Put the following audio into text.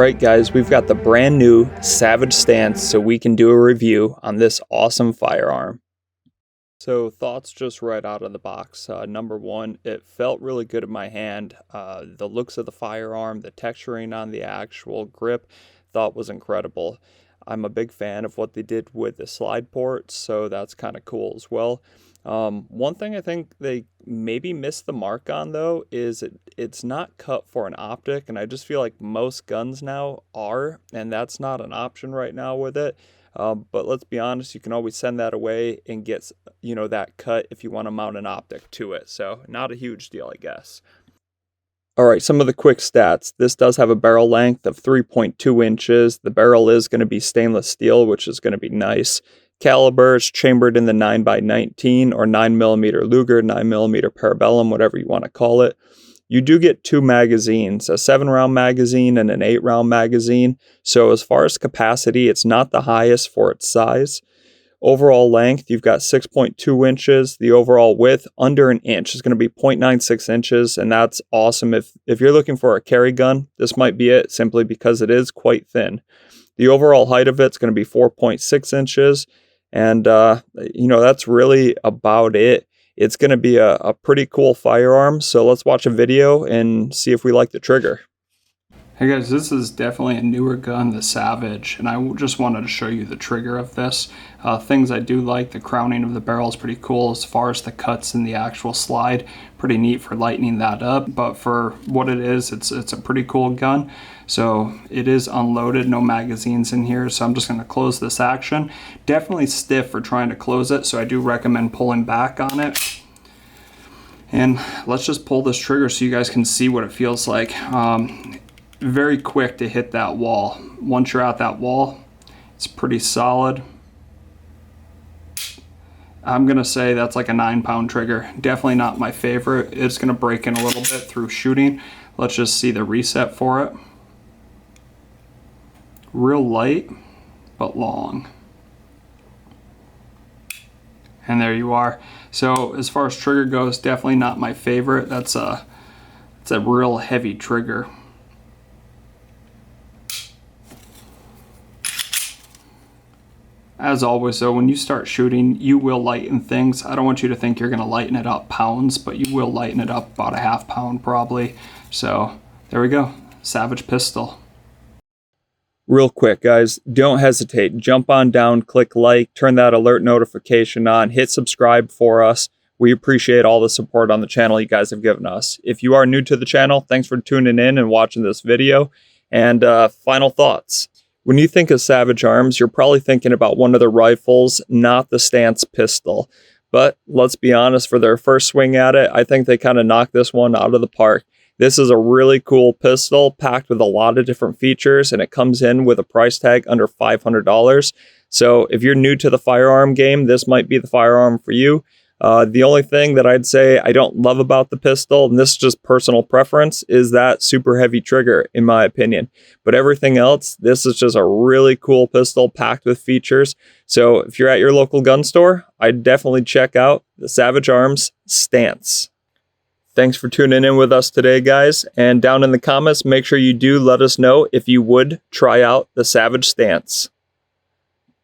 Alright guys, we've got the brand new Savage stance so we can do a review on this awesome firearm. So thoughts just right out of the box. Number one, it felt really good in my hand. The looks of the firearm, the texturing on the actual grip, thought was incredible. I'm a big fan of what they did with the slide ports, so that's kind of cool as well. One thing I think they maybe missed the mark on though is it's not cut for an optic, and I just feel like most guns now are, and that's not an option right now with it. But let's be honest, you can always send that away and get, that cut if you want to mount an optic to it. So not a huge deal, I guess. All right, some of the quick stats. This does have a barrel length of 3.2 inches. The barrel is going to be stainless steel, which is going to be nice. Caliber is chambered in the 9x19 or 9mm Luger, 9mm Parabellum, whatever you want to call it. You do get two magazines, a 7-round magazine and an 8-round magazine. So as far as capacity, it's not the highest for its size. Overall length, you've got 6.2 inches. The overall width, under an inch, is going to be 0.96 inches, and that's awesome. If you're looking for a carry gun, this might be it, simply because it is quite thin. The overall height of it's going to be 4.6 inches, and that's really about it. It's going to be a pretty cool firearm, so let's watch a video and see if we like the trigger. Hey guys, this is definitely a newer gun, the Savage, and I just wanted to show you the trigger of this. Things I do like, the crowning of the barrel is pretty cool. As far as the cuts in the actual slide, pretty neat for lightening that up, but for what it is, it's a pretty cool gun. So it is unloaded, no magazines in here, so I'm just going to close this action. Definitely stiff for trying to close it, so I do recommend pulling back on it. And let's just pull this trigger so you guys can see what it feels like. Very quick to hit that wall. Once you're at that wall, it's pretty solid. I'm gonna say that's like a 9-pound trigger. Definitely not my favorite. It's gonna break in a little bit through shooting. Let's just see the reset for it. Real light, but long. And there you are. So as far as trigger goes, definitely not my favorite. It's a real heavy trigger. As always though, when you start shooting, you will lighten things. I don't want you to think you're going to lighten it up pounds, but you will lighten it up about a ½ pound probably. So there we go, Savage pistol. Real quick guys, don't hesitate. Jump on down, click like, turn that alert notification on, hit subscribe for us. We appreciate all the support on the channel you guys have given us. If you are new to the channel, thanks for tuning in and watching this video. And final thoughts. When you think of Savage Arms, you're probably thinking about one of the rifles, not the stance pistol. But let's be honest, for their first swing at it, I think they kind of knocked this one out of the park. This is a really cool pistol packed with a lot of different features, and it comes in with a price tag under $500. So if you're new to the firearm game, this might be the firearm for you. The only thing that I'd say I don't love about the pistol, and this is just personal preference, is that super heavy trigger, in my opinion. But everything else, this is just a really cool pistol packed with features. So if you're at your local gun store, I'd definitely check out the Savage Arms Stance. Thanks for tuning in with us today, guys. And down in the comments, make sure you do let us know if you would try out the Savage Stance.